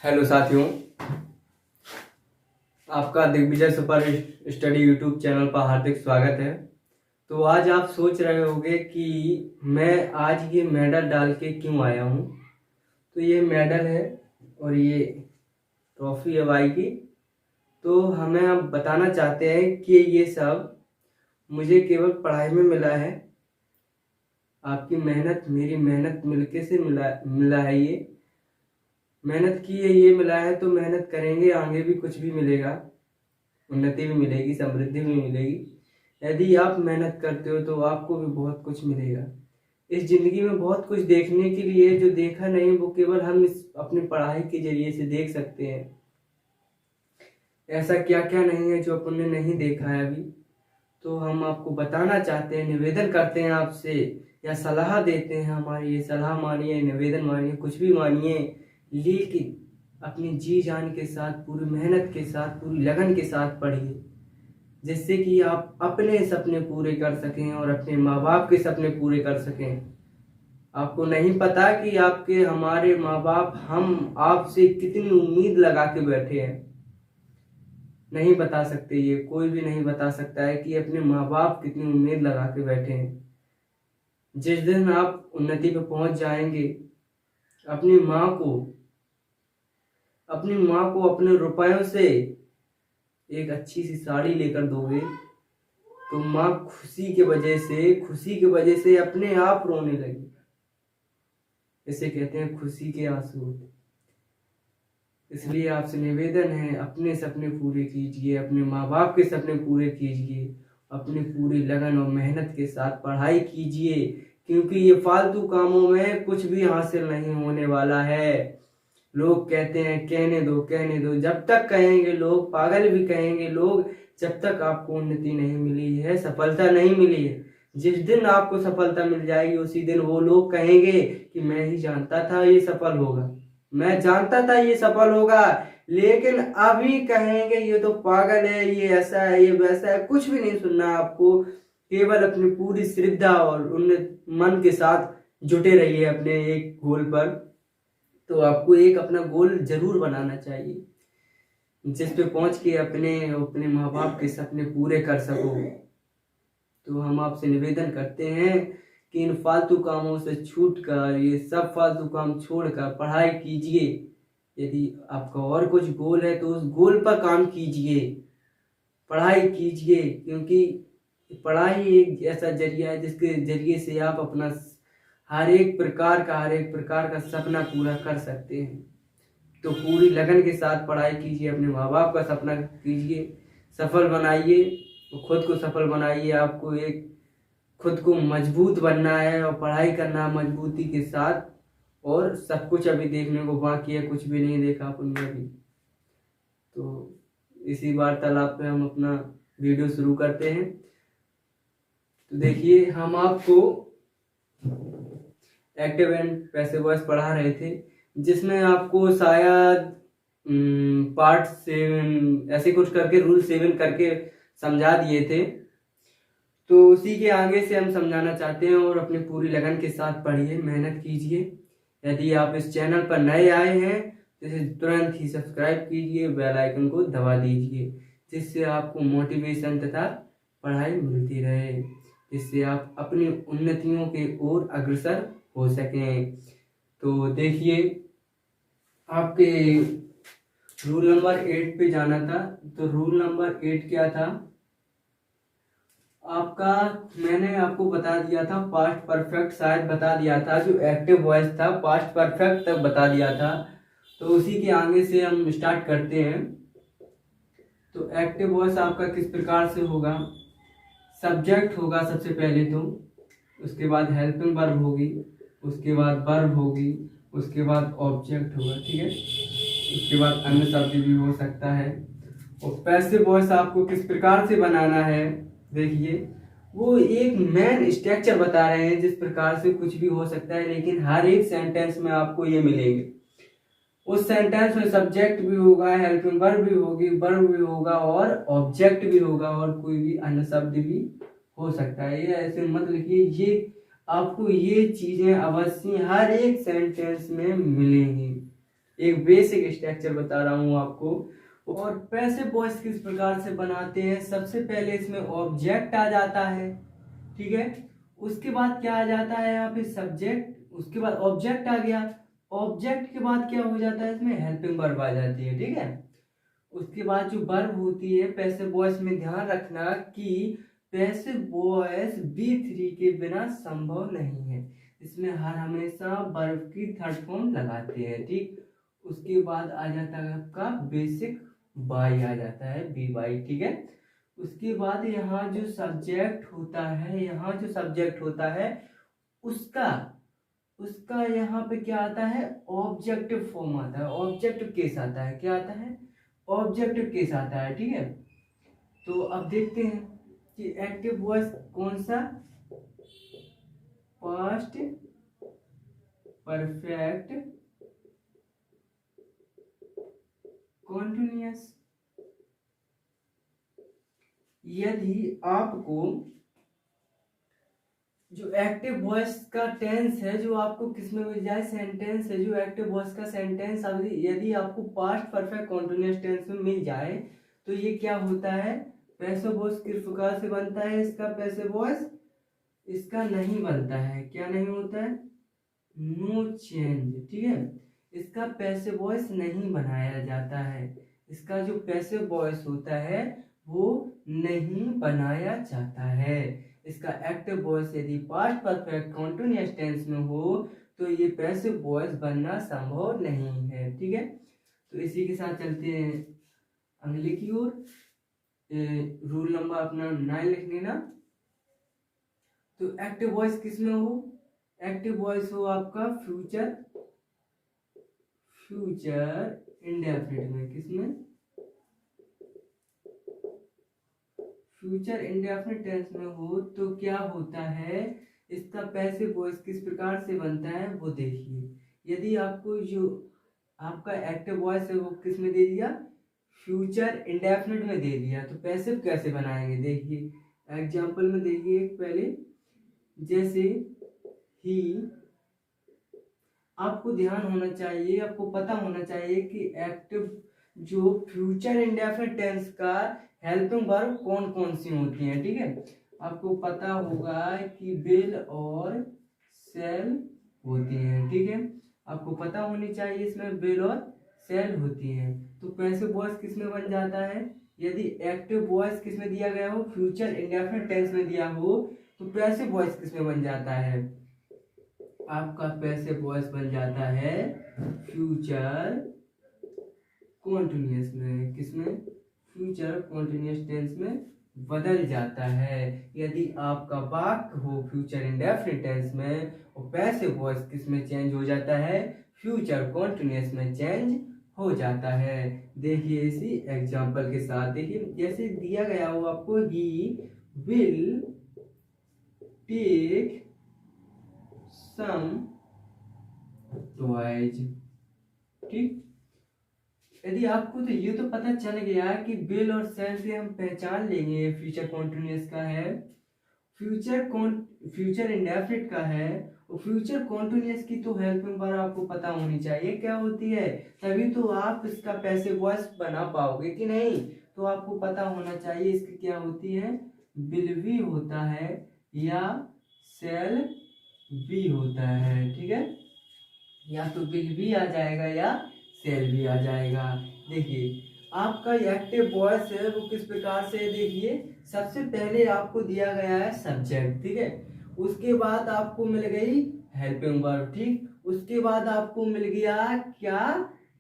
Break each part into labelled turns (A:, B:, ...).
A: Hello साथियों, आपका Digvijay super study YouTube channel पर हार्दिक स्वागत है। तो आज आप सोच रहे होंगे कि मैं आज ये मेडल डाल के क्यों आया हूँ। तो ये मेडल है और ये ट्रॉफी है भाई की। तो हमें आप बताना चाहते हैं कि ये सब मुझे केवल पढ़ाई में मिला है। आपकी मेहनत, मेरी मेहनत मिलके से मिला है। ये मेहनत की है, ये मिला है। तो मेहनत करेंगे, आगे भी कुछ भी मिलेगा, उन्नति भी मिलेगी, समृद्धि भी मिलेगी। यदि आप मेहनत करते हो तो आपको भी बहुत कुछ मिलेगा। इस जिंदगी में बहुत कुछ देखने के लिए, जो देखा नहीं वो केवल हम इस अपनी पढ़ाई के जरिए से देख सकते हैं। ऐसा क्या क्या नहीं है जो अपन ने नहीं देखा है अभी। तो हम आपको बताना चाहते हैं, निवेदन करते हैं आपसे, या सलाह देते हैं। हमारी ये सलाह मानिए, निवेदन मानिए, कुछ भी मानिए, लेकिन अपनी जी जान के साथ, पूरी मेहनत के साथ, पूरी लगन के साथ पढ़िए, जिससे कि आप अपने सपने पूरे कर सकें और अपने माँ बाप के सपने पूरे कर सकें। आपको नहीं पता कि आपके, हमारे माँ बाप, हम आपसे कितनी उम्मीद लगा के बैठे हैं। नहीं बता सकते, ये कोई भी नहीं बता सकता है कि अपने माँ बाप कितनी उम्मीद लगा के बैठे हैं। जिस दिन आप उन्नति पे पहुंच जाएंगे, अपनी माँ को अपने रुपयों से एक अच्छी सी साड़ी लेकर दोगे तो माँ खुशी के वजह से अपने आप रोने लगी। इसे कहते हैं खुशी के आंसू होते। इसलिए आपसे निवेदन है, अपने सपने पूरे कीजिए, अपने माँ बाप के सपने पूरे कीजिए, अपनी पूरी लगन और मेहनत के साथ पढ़ाई कीजिए, क्योंकि ये फालतू कामों में कुछ भी हासिल नहीं होने वाला है। लोग कहते हैं कहने दो कहने दो, जब तक कहेंगे लोग, पागल भी कहेंगे लोग, जब तक आपको उन्नति नहीं मिली है, सफलता नहीं मिली है। जिस दिन आपको सफलता मिल जाएगी उसी दिन वो लोग कहेंगे कि मैं ही जानता था ये सफल होगा, मैं जानता था ये सफल होगा। लेकिन अभी कहेंगे ये तो पागल है, ये ऐसा है, ये वैसा है। कुछ भी नहीं सुनना आपको, केवल अपनी पूरी श्रद्धा और उन मन के साथ जुटे रहिए अपने एक गोल पर। तो आपको एक अपना गोल जरूर बनाना चाहिए, जिस पे पहुंच के अपने अपने माँ बाप के सपने पूरे कर सको। तो हम आपसे निवेदन करते हैं कि इन फालतू कामों से छूटकर, ये सब फालतू काम छोड़कर पढ़ाई कीजिए। यदि आपका और कुछ गोल है तो उस गोल पर काम कीजिए, पढ़ाई कीजिए, क्योंकि पढ़ाई एक ऐसा जरिया है जिसके जरिए से आप अपना हर एक प्रकार का सपना पूरा कर सकते हैं। तो पूरी लगन के साथ पढ़ाई कीजिए, अपने माँ बाप का सपना कीजिए, सफल बनाइए, तो खुद को सफल बनाइए। आपको एक खुद को मजबूत बनना है और पढ़ाई करना मजबूती के साथ। और सब कुछ अभी देखने को बाकी है, कुछ भी नहीं देखा अपन ने अभी। तो इसी वार्तालाप पे हम अपना वीडियो शुरू करते हैं। तो देखिए, हम आपको एक्टिव एंड पैसिव वॉइस पढ़ा रहे थे, जिसमें आपको शायद पार्ट 7 ऐसे कुछ करके, रूल 7 करके समझा दिए थे। तो उसी के आगे से हम समझाना चाहते हैं, और अपनी पूरी लगन के साथ पढ़िए, मेहनत कीजिए। यदि आप इस चैनल पर नए आए हैं तो इसे तुरंत ही सब्सक्राइब कीजिए, बेल आइकन को दबा दीजिए, जिससे आपको मोटिवेशन तथा पढ़ाई मिलती रहे, जिससे आप अपनी उन्नतियों के ओर अग्रसर हो सकें। तो देखिए, आपके रूल नंबर 8 पे जाना था। तो रूल नंबर 8 क्या था आपका? मैंने आपको बता दिया था पास्ट परफेक्ट, शायद बता दिया था। जो एक्टिव वॉइस था पास्ट परफेक्ट तक बता दिया था। तो उसी के आगे से हम स्टार्ट करते हैं। तो एक्टिव वॉइस आपका किस प्रकार से होगा? सब्जेक्ट होगा सबसे पहले, तो उसके बाद हेल्पिंग वर्ब होगी, उसके बाद वर्ब होगी, उसके बाद ऑब्जेक्ट होगा, ठीक है। उसके बाद अन्य शब्द भी हो सकता है। और पैसिव वॉइस आपको किस प्रकार से बनाना है, देखिए, वो एक मेन स्ट्रक्चर बता रहे हैं, जिस प्रकार से कुछ भी हो सकता है, लेकिन हर एक सेंटेंस में आपको ये मिलेंगे। उस सेंटेंस में सब्जेक्ट भी होगा, हेल्पिंग वर्ब भी होगी, वर्ब भी होगा, और ऑब्जेक्ट भी होगा, और कोई भी अन्य शब्द भी हो सकता है। ये ऐसे मत लिखिए, ये आपको ये चीजें अवश्य हर एक सेंटेंस में मिलेंगी। एक बेसिक स्ट्रक्चर बता रहा हूँ आपको। और पैसिव वॉइस किस प्रकार से बनाते हैं, सबसे पहले इसमें ऑब्जेक्ट आ जाता है, ठीक है। उसके बाद क्या आ जाता है यहाँ पे सब्जेक्ट, उसके बाद ऑब्जेक्ट आ गया, ऑब्जेक्ट के बाद क्या हो जाता है इसमें हेल्पिंग वर्ब आ जाती है, ठीक है। उसके बाद जो वर्ब होती है पैसिव वॉइस में, ध्यान रखना कि पैसिव वॉइस बी3 के बिना संभव नहीं है, इसमें हर हमेशा वर्ब की थर्ड फॉर्म लगाते हैं, ठीक। उसके बाद आ जाता है आपका बेसिक बाई आ जाता है, बी बाई, ठीक है। उसके बाद यहाँ जो सब्जेक्ट होता है, यहाँ जो सब्जेक्ट होता है उसका उसका यहाँ पे क्या आता है ऑब्जेक्टिव फॉर्म आता है, ऑब्जेक्टिव केस आता है, क्या आता है ऑब्जेक्टिव केस आता है, ठीक है। तो अब देखते हैं कि एक्टिव वॉइस कौन सा, पास्ट परफेक्ट कॉन्टिन्यूअस। यदि आपको जो एक्टिव वॉइस का टेंस है जो आपको किस में मिल जाए, सेंटेंस है जो एक्टिव वॉइस का सेंटेंस यदि आपको पास्ट परफेक्ट कॉन्टिन्यूअस टेंस में मिल जाए तो ये क्या होता है पैसिव वॉइस किस प्रकार से बनता है, इसका पैसिव वॉइस इसका नहीं बनता है, क्या नहीं होता है नो चेंज, ठीक है। इसका पैसिव वॉइस नहीं बनाया जाता है, इसका जो पैसिव वॉइस होता है वो नहीं बनाया जाता है। इसका एक्टिव वॉइस यदि पास्ट परफेक्ट कॉन्टिन्यूअस टेंस में हो तो ये पैसिव वॉइस बनना संभव नहीं है, ठीक है। तो इसी के साथ चलते हैं अगले की ओर। रूल नंबर अपना 9 लिख लेना। तो एक्टिव वॉइस किस में हो, एक्टिव वॉइस हो आपका फ्यूचर इंडेफिनिट में, किसमें फ्यूचर इंडेफिनिट टेंस में हो तो क्या होता है इसका पैसिव वॉइस किस प्रकार से बनता है वो देखिए। यदि आपको जो आपका एक्टिव वॉइस है वो किस में दे दिया फ्यूचर इंडेफिनिट में दे दिया तो पैसिव कैसे बनाएंगे देखिए एग्जांपल में देखिए पहले, जैसे ही, आपको ध्यान होना चाहिए, आपको पता होना चाहिए कि एक्टिव जो फ्यूचर इंडेफिनिट टेंस का हेल्पिंग वर्ब कौन कौन सी होती हैं, ठीक है। आपको पता होगा कि विल और सेल होती हैं, ठीक है। आपको पता होनी चाहिए इसमें विल और सेल होती हैं। तो पैसिव वॉइस किस में बन जाता है, यदि एक्टिव वॉइस किस में दिया गया हो फ्यूचर इंडेफिनिट टेंस में दिया हो तो पैसिव वॉइस किस में बन जाता है, आपका पैसिव वॉइस बन जाता है फ्यूचर कॉन्टिन्यूअस में, किसमें फ्यूचर कॉन्टिन्यूअस टेंस में बदल जाता है। यदि आपका वाक्य हो फ्यूचर इंडेफिनिट टेंस में और पैसिव वॉइस किस में चेंज हो जाता है फ्यूचर कॉन्टिन्यूअस में चेंज हो जाता है। देखिए इसी एग्जांपल के साथ देखिए, जैसे दिया गया हो आपको ही विल टेक सम टॉयज, ठीक। यदि आपको तो ये तो पता चल गया कि विल और सेल से हम पहचान लेंगे फ्यूचर कॉन्टिन्यूअस का है, फ्यूचर इंडेफिनिट का है और फ्यूचर कॉन्टिन्यूअस की तो हेल्पिंग वर्ब आपको पता होनी चाहिए क्या होती है, तभी तो आप इसका पैसिव वॉइस बना पाओगे कि नहीं। तो आपको पता होना चाहिए इसकी क्या होती है विल भी होता है या सेल भी होता है, ठीक है। या तो विल भी आ जाएगा या सेल भी आ जाएगा। देखिए आपका एक्टिव वॉइस है वो किस प्रकार से है, देखिए सबसे पहले आपको दिया गया है सब्जेक्ट, ठीक है। उसके बाद आपको मिल गई हेल्पिंग वर्ब, ठीक। उसके बाद आपको मिल गया क्या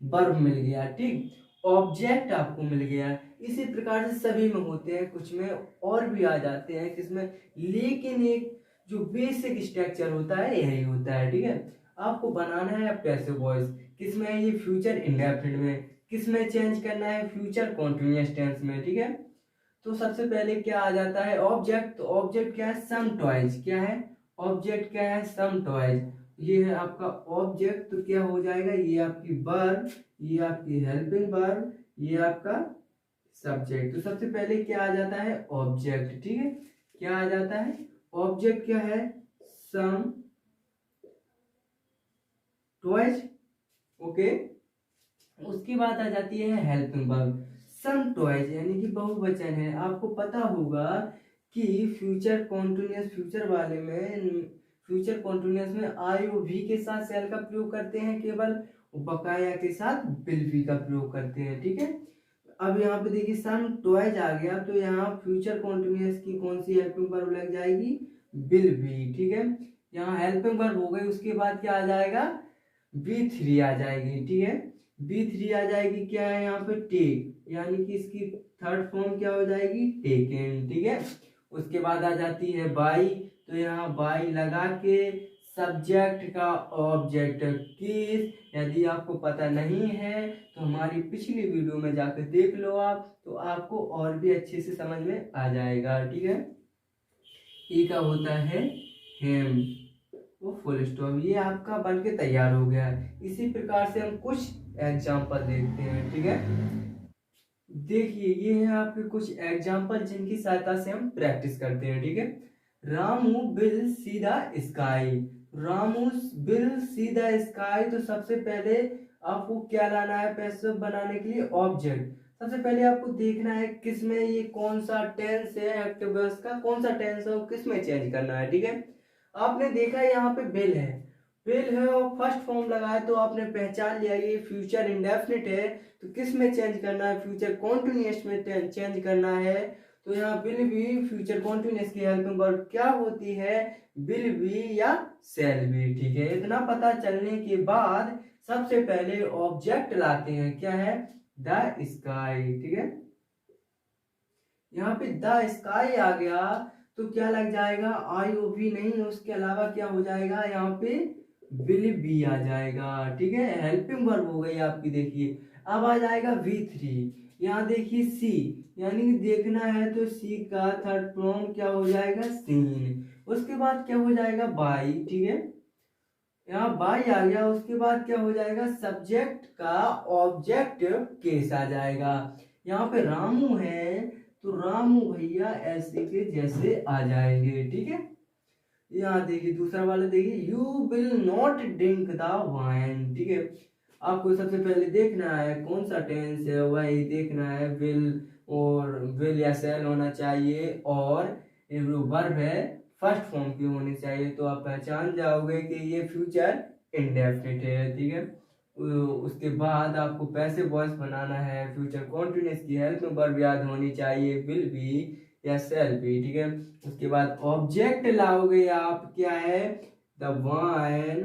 A: वर्ब मिल गया, ठीक। ऑब्जेक्ट आपको मिल गया। इसी प्रकार से सभी में होते हैं, कुछ में और भी आ जाते हैं किसमें, लेकिन एक जो बेसिक स्ट्रक्चर होता है यही होता है, ठीक है। आपको बनाना है पैसिव वॉइस किसमें है, ये फ्यूचर इंडेफिनिट में, किसमें चेंज करना है फ्यूचर कॉन्टिन्यूअस टेंस में, ठीक है। तो सबसे पहले क्या आ जाता है ऑब्जेक्ट, तो ऑब्जेक्ट क्या है सम टॉयज, क्या है ऑब्जेक्ट क्या है सम टॉयज, ये है आपका ऑब्जेक्ट। तो क्या हो जाएगा ये आपकी वर्ब, ये आपकी हेल्पिंग वर्ब, ये आपका सब्जेक्ट। तो सबसे पहले क्या आ जाता है ऑब्जेक्ट, ठीक है। क्या आ जाता है ऑब्जेक्ट, क्या है सम टॉयज, ओके। उसके बाद आ जाती है हेल्पिंग वर्ब। सम टॉयज यानी कि बहुवचन है। आपको पता होगा कि फ्यूचर कॉन्टिन्यूअस फ्यूचर वाले में फ्यूचर कॉन्टिन्यूअस में आई और वी के साथ सेल का प्रयोग करते हैं केवल, बकाया के साथ विल बी का प्रयोग करते हैं। ठीक है, अब यहाँ पे देखिए सम टॉयज आ गया तो यहाँ फ्यूचर कॉन्टिन्यूअस की कौन सी हेल्पिंग वर्ब लग जाएगी, विल बी। ठीक है, यहाँ हेल्पिंग वर्ब हो गई, उसके बाद क्या आ जाएगा, B3 आ जाएगी। ठीक है, B3 आ जाएगी, क्या है यहाँ पे टेक, यानी कि इसकी थर्ड फॉर्म क्या हो जाएगी, टेकन। ठीक है, उसके बाद आ जाती है बाई, तो यहाँ बाई लगा के सब्जेक्ट का ऑब्जेक्ट किस, यदि आपको पता नहीं है तो हमारी पिछली वीडियो में जाकर देख लो आप, तो आपको और भी अच्छे से समझ में आ जाएगा। ठीक है, ई का होता है हेम, वो फुल स्टॉप, ये आपका बन के तैयार हो गया है। इसी प्रकार से हम कुछ एग्जाम्पल देखते हैं। ठीक है, देखिए ये है आपके कुछ एग्जाम्पल जिनकी सहायता से हम प्रैक्टिस करते हैं। ठीक है, Ramu bill see the sky, Ramu bill see the sky, तो सबसे पहले आपको क्या लाना है पैसिव बनाने के लिए, ऑब्जेक्ट। सबसे पहले आपको देखना है किसमें ये कौन सा टेंस है, एक्टिव वॉइस का कौन सा टेंस है और किसमें चेंज करना है। ठीक है, आपने देखा यहाँ पे बिल है, बिल है और फर्स्ट फॉर्म लगाए तो आपने पहचान लिया ये फ्यूचर इंडेफिनिट है, तो किस में चेंज करना है, फ्यूचर कॉन्टिन्यूअस में चेंज करना है। तो यहाँ विल बी फ्यूचर कॉन्टिन्यूअस की हेल्पिंग वर्ब क्या होती है, विल बी या शैल बी। ठीक है, इतना पता चलने के बाद सबसे पहले ऑब्जेक्ट लाते हैं, क्या है, द स्काई। ठीक है, यहाँ पे द स्काई आ गया तो क्या लग जाएगा, आई ओ वी नहीं, उसके अलावा क्या हो जाएगा, यहाँ पे विल बी आ जाएगा। ठीक है, हेल्पिंग वर्ब हो गई आपकी। देखिए अब आ जाएगा V3, यहाँ देखिए सी, यानी कि देखना है तो सी का थर्ड फॉर्म क्या हो जाएगा, सीन। उसके बाद क्या हो जाएगा, बाई। ठीक है, यहाँ बाई आ गया, उसके बाद क्या हो जाएगा, सब्जेक्ट का ऑब्जेक्ट केस आ जाएगा। यहाँ पे रामू है तो रामू भैया ऐसे के जैसे आ जाएंगे। ठीक है, यहाँ देखिए दूसरा वाला देखिए, you will not drink the wine. ठीक है, आपको सबसे पहले देखना है कौन सा टेंस है, वही देखना है, विल और विल या शैल होना चाहिए और जो वर्ब है फर्स्ट फॉर्म की होनी चाहिए, तो आप पहचान जाओगे कि ये फ्यूचर इंडेफिनिट है। ठीक है, उसके बाद आपको पैसिव वॉइस बनाना है, फ्यूचर कॉन्टिन्यूअस की हेल्प में वर्ब याद होनी चाहिए, विल बी या शैल बी। ठीक है, उसके बाद ऑब्जेक्ट लाओगे आप, क्या है, द वाइन,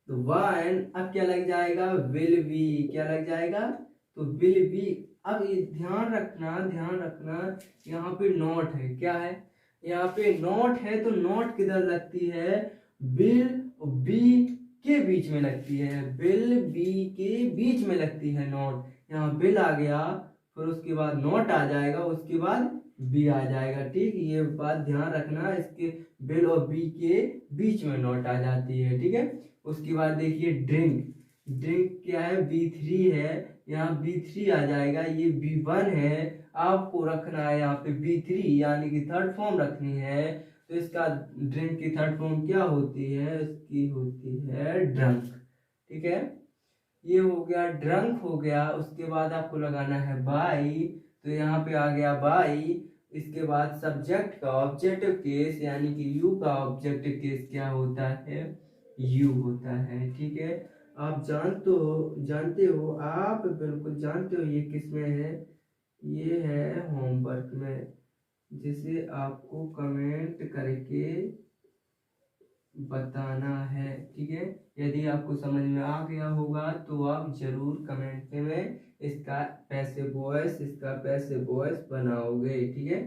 A: तो वाइन अब क्या लग जाएगा, विल बी, क्या लग जाएगा, तो विल बी। अब ये ध्यान रखना, ध्यान रखना, यहाँ पे नॉट है, क्या है, यहाँ पे नॉट है, तो नॉट किधर लगती है, विल बी के बीच में लगती है, विल बी के बीच में लगती है नॉट। यहाँ विल आ गया, फिर उसके बाद नॉट आ जाएगा, उसके बाद बी आ जाएगा। ठीक, ये बात ध्यान रखना, इसके विल और बी के बीच में नॉट आ जाती है। ठीक है, उसके बाद देखिए ड्रिंक, ड्रिंक क्या है, B3 है, यहाँ B3 आ जाएगा, ये B1 है, आपको रखना है यहाँ पे B3 यानी कि थर्ड फॉर्म रखनी है, तो इसका ड्रिंक की थर्ड फॉर्म क्या होती है, इसकी होती है ड्रंक। ठीक है, ये हो गया ड्रंक हो गया, उसके बाद आपको लगाना है बाई, तो यहाँ पे आ गया बाई। इसके बाद सब्जेक्ट का ऑब्जेक्टिव केस यानी कि यू का ऑब्जेक्टिव केस क्या होता है, यू होता है। ठीक है, आप जानते हो, आप बिल्कुल जानते हो ये किस में है, ये है होमवर्क में, जिसे आपको कमेंट करके बताना है। ठीक है, यदि आपको समझ में आ गया होगा तो आप जरूर कमेंट में इसका पैसिव वॉइस, इसका पैसिव वॉइस बनाओगे। ठीक है,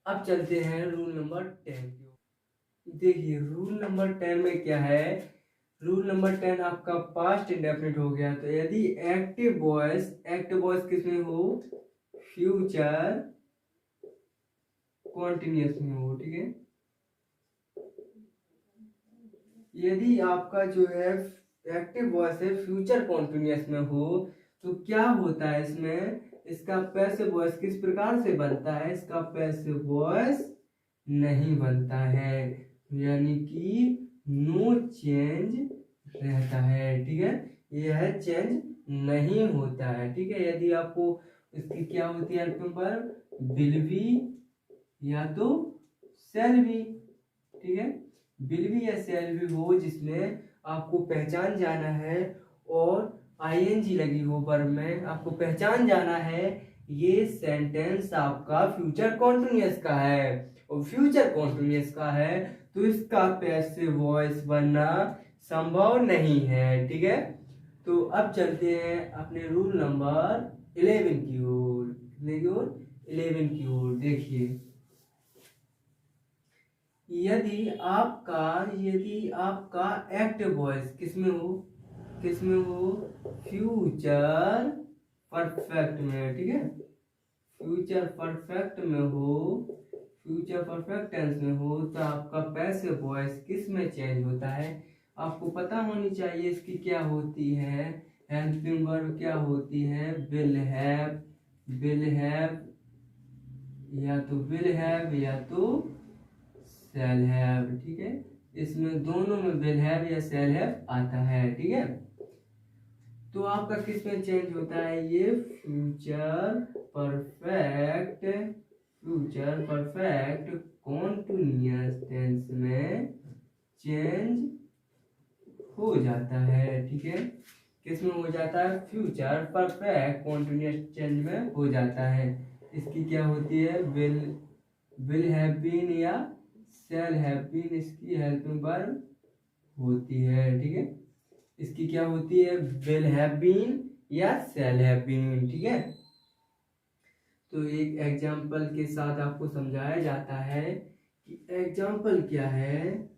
A: अब चलते हैं रूल नंबर 10। देखिए रूल नंबर 10 में क्या है, रूल नंबर 10 आपका पास्ट इंडेफिनिट हो गया, तो यदि एक्टिव वॉइस किसमें हो, फ्यूचर कॉन्टिन्यूअस में हो। ठीक है, यदि आपका जो है एक्टिव वॉइस है फ्यूचर कॉन्टिन्यूअस में हो, तो क्या होता है इसमें, इसका पैसिव वॉइस किस प्रकार से बनता है, इसका पैसिव वॉइस नहीं बनता है, यानी कि नो चेंज रहता है। ठीक है, यह चेंज नहीं होता है। ठीक है, यदि आपको इसकी क्या होती है हेल्पिंग वर्ब, विल बी या तो शैल बी। ठीक है, विल बी या शैल बी हो जिसमें आपको पहचान जाना है और आईएनजी लगी हो वर्ब में, आपको पहचान जाना है ये सेंटेंस आपका फ्यूचर कॉन्टिन्यूअस का है, और फ्यूचर कॉन्टिन्यूअस का है तो इसका पैसिव वॉइस बनना संभव नहीं है। ठीक है, तो अब चलते हैं अपने रूल नंबर 11 की ओर। कितने की ओर? 11 की ओर। देखिए, यदि आपका एक्टिव वॉइस किसमें हो? फ्यूचर परफेक्ट में। ठीक है, फ्यूचर परफेक्ट में हो, फ्यूचर परफेक्ट टेंस में हो, तो आपका पैसिव वॉइस किस में चेंज होता है? आपको पता होनी चाहिए इसकी क्या होती है हेल्पिंग वर्ब, क्या होती है? विल हैव या तो विल हैव या तो शैल हैव। ठीक है, इसमें दोनों में विल हैव या शैल हैव आता है। ठीक है, तो आपका किस में चेंज होता है? ये फ्यूचर परफेक्ट कॉन्टिन्यूअस टेंस में चेंज हो जाता है। ठीक है, किस में हो जाता है? फ्यूचर परफेक्ट कॉन्टिन्यूअस टेंस में हो जाता है। इसकी क्या होती है? विल हैव बीन या शैल हैव बीन इसकी हेल्पिंग वर्ब होती है। ठीक है, इसकी क्या होती है? विल हैव बीन या शैल हैव बीन। ठीक है, तो एक एग्जाम्पल के साथ आपको समझाया जाता है कि एग्जाम्पल क्या है।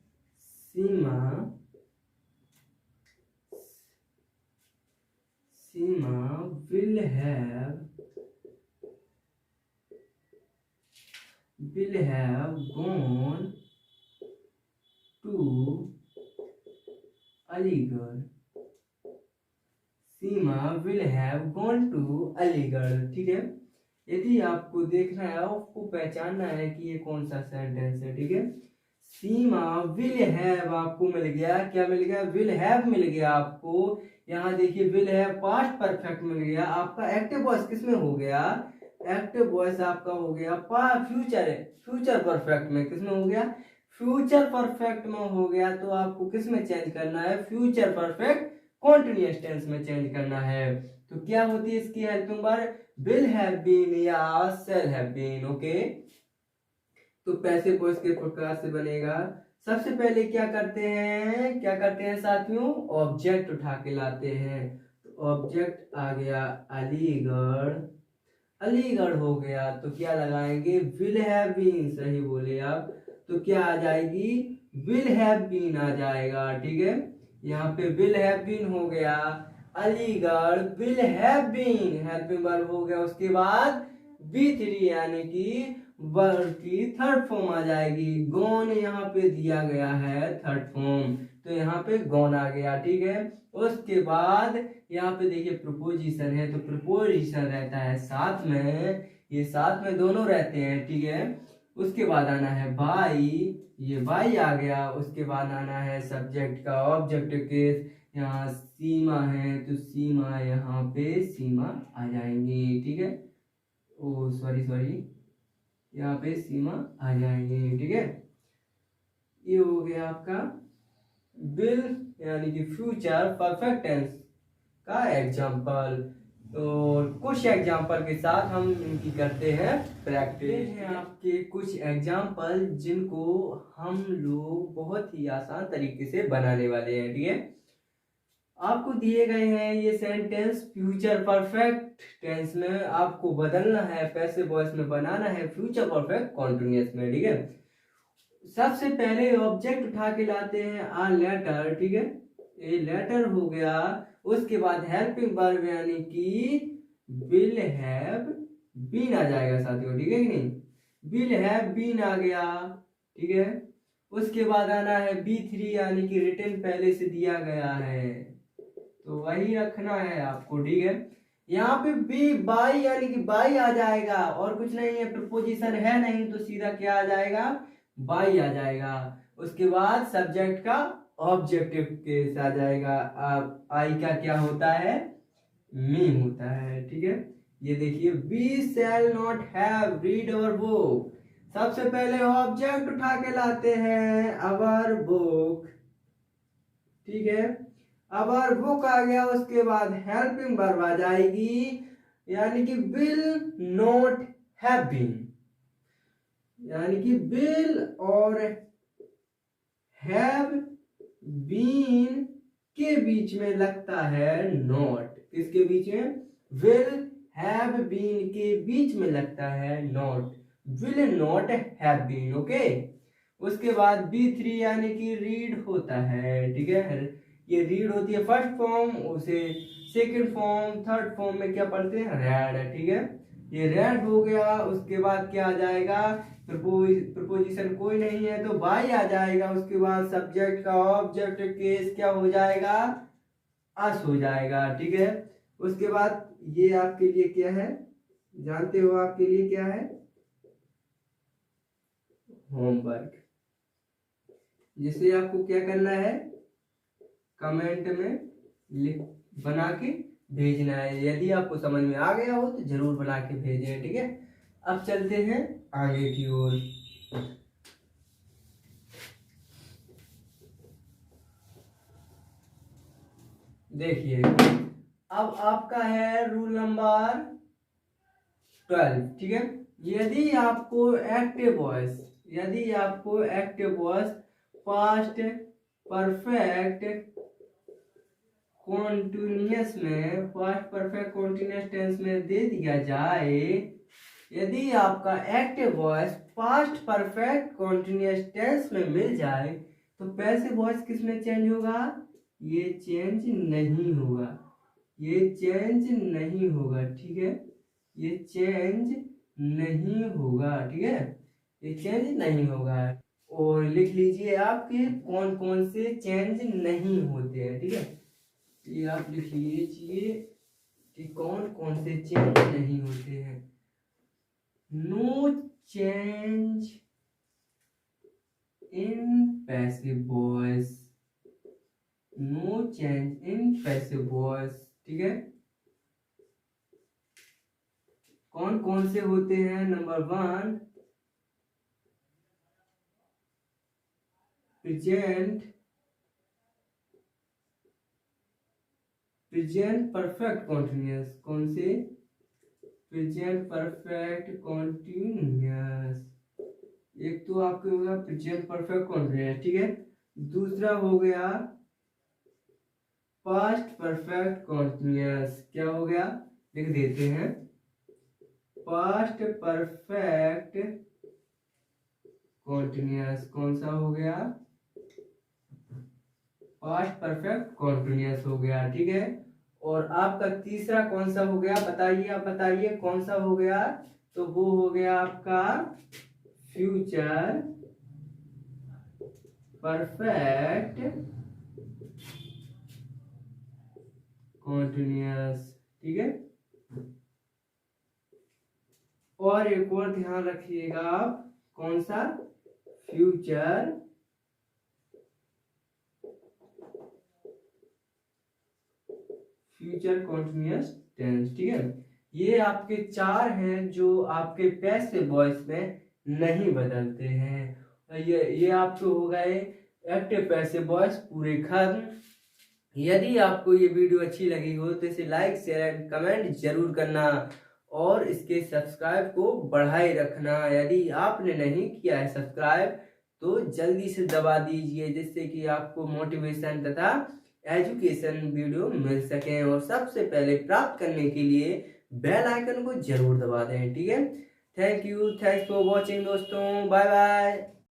A: सीमा will have gone to Aligarh. Seema will have gone to Aligarh. ठीक है, यदि आपको देखना है, आपको पहचानना है कि ये कौन सा सेंटेंस है। ठीक है, सीमा विल हैव आपको मिल गया, क्या मिल गया? विल हैव मिल गया आपको। यहाँ देखिए विल हैव पास्ट परफेक्ट मिल गया। आपका एक्टिव वॉइस किसमें हो गया? एक्टिव वॉइस आपका हो गया फ्यूचर परफेक्ट में। किसमें हो गया? फ्यूचर परफेक्ट में हो गया। तो आपको किसमें चेंज करना है? फ्यूचर परफेक्ट कॉन्टिन्यूअस टेंस में चेंज करना है। तो क्या होती है इसकी helping verb? Will have been या शैल हैव बीन। ओके, तो पैसिव वॉइस के प्रकार से बनेगा। सबसे पहले क्या करते हैं साथियों? ऑब्जेक्ट उठा के लाते हैं। तो ऑब्जेक्ट आ गया अलीगढ़ हो गया, तो क्या लगाएंगे? Will have been. सही बोले आप, तो क्या आ जाएगी? विल हैव बीन आ जाएगा। ठीक है, यहाँ पे विल हैव बीन हो गया, Aligarh will have been helping verb हो गया। उसके बाद B3 यानी कि वर्ब की थर्ड फॉर्म आ जाएगी। गॉन यहाँ पे दिया गया है थर्ड फॉर्म, तो यहाँ पे गॉन आ गया। ठीक है, उसके बाद यहाँ पे देखिए प्रपोजिशन है, तो प्रपोजिशन रहता है साथ में, ये साथ में दोनों रहते हैं। ठीक है, उसके बाद आना है बाई, ये बाई आ गया। उसके बाद आना है सब्जेक्ट का ऑब्जेक्ट केस, यहाँ सीमा है तो सीमा यहाँ पे सीमा आ जाएंगी। ठीक है, ओ सॉरी यहाँ पे सीमा आ जाएंगे। ठीक है, ये हो गया आपका विल यानी कि फ्यूचर परफेक्ट टेंस का एग्जाम्पल। और कुछ एग्जाम्पल के साथ हम इनकी करते हैं प्रैक्टिस। हैं आपके कुछ एग्जाम्पल जिनको हम लोग बहुत ही आसान तरीके से बनाने वाले हैं। ठीक है, आपको दिए गए हैं ये सेंटेंस फ्यूचर परफेक्ट टेंस में आपको बदलना है, पैसिव वॉइस में बनाना है फ्यूचर परफेक्ट कॉन्टिन्यूअस में। ठीक है, सबसे पहले ऑब्जेक्ट उठा के लाते हैं आ लेटर। ठीक है, ये लेटर हो गया। उसके बाद हेल्पिंग वर्ब यानी कि विल हैव बीन आ जाएगा साथियों। ठीक है कि नहीं? विल हैव बीन आ गया। ठीक है, उसके बाद आना है B3 यानी कि रिटन पहले से दिया गया है, तो वही रखना है आपको। ठीक है, यहाँ पे बी बाई यानी कि बाई आ जाएगा, और कुछ नहीं है, प्रपोजिशन है नहीं, तो सीधा क्या आ जाएगा? बाई आ जाएगा। उसके बाद सब्जेक्ट का ऑब्जेक्टिव केस आ जाएगा। अब आई का क्या होता है, मी होता है, ठीक है। ये देखिए, we shall not have read our book. सबसे पहले ऑब्जेक्ट उठा के लाते हैं अवर बुक, ठीक है। अवर बुक आ गया, उसके बाद हेल्पिंग वर्ब आ जाएगी, यानी कि विल नॉट हैव बीन, यानी कि विल और हैव बीन के बीच में लगता है नॉट। किसके बीच में, विल हैव बीन के बीच में लगता है not, will not have been, okay. उसके बाद B3 यानी कि रीड होता है, ठीक है। ये रीड होती है फर्स्ट फॉर्म, उसे सेकंड फॉर्म थर्ड फॉर्म में क्या पढ़ते हैं, रेड, ठीक है। ये रेड हो गया। उसके बाद क्या आ जाएगा, प्रपोजिशन कोई नहीं है तो बाई आ जाएगा। उसके बाद सब्जेक्ट का ऑब्जेक्ट केस क्या हो जाएगा, अस हो जाएगा, ठीक है। उसके बाद ये आपके लिए क्या है, जानते हो आपके लिए क्या है, होमवर्क, जिसे आपको क्या करना है, कमेंट में लिख बना के भेजना है। यदि आपको समझ में आ गया हो तो जरूर बना के भेजें, ठीक है। अब चलते हैं आगे की ओर। देखिए, अब आपका है रूल नंबर 12, ठीक है। यदि आपको active voice past perfect continuous tense में दे दिया जाए, यदि आपका active voice past perfect continuous tense में मिल जाए तो पैसिव वॉइस किस में चेंज होगा, ये चेंज नहीं होगा, ये चेंज नहीं होगा, ठीक है। ये चेंज नहीं होगा, ठीक है, ये चेंज नहीं होगा। और लिख लीजिए आपके कौन कौन से चेंज नहीं होते हैं, ठीक है। ये आप लिख लीजिए कि कौन कौन से चेंज नहीं होते हैं। No change in passive voice, no change in passive voice, ठीक है। कौन कौन से होते हैं, नंबर 1 प्रेजेंट परफेक्ट कॉन्टिन्यूअस, कौन से, प्रेजेंट परफेक्ट कॉन्टिन्यूअस, एक तो आपके होगा प्रेजेंट परफेक्ट कॉन्टिन्यूअस, ठीक है। दूसरा हो गया पास्ट परफेक्ट कॉन्टिन्यूअस, क्या हो गया, लिख देते हैं, पास्ट परफेक्ट कॉन्टिन्यूअस, कौन सा हो गया, पास्ट परफेक्ट कॉन्टिन्यूअस हो गया, ठीक है। और आपका तीसरा कौन सा हो गया, बताइए, आप बताइए कौन सा हो गया, तो वो हो गया आपका फ्यूचर परफेक्ट कॉन्टिन्यूअस, ठीक है। और एक और ध्यान रखिएगा आप, कौन सा, फ्यूचर कॉन्टिन्यूअस टेंस, ठीक है। ये आपके 4 हैं जो आपके पैसिव वॉइस में नहीं बदलते हैं। ये आपके हो गए एक्टिव पैसिव वॉइस पूरे खत्म। यदि आपको ये वीडियो अच्छी लगी हो तो इसे लाइक शेयर एंड कमेंट जरूर करना और इसके सब्सक्राइब को बढ़ाए रखना। यदि आपने नहीं किया है सब्सक्राइब तो जल्दी से दबा दीजिए, जिससे कि आपको मोटिवेशन तथा एजुकेशन वीडियो मिल सके। और सबसे पहले प्राप्त करने के लिए बेल आइकन को जरूर दबा दें, ठीक है। Thank you, thanks for watching दोस्तों, बाय बाय।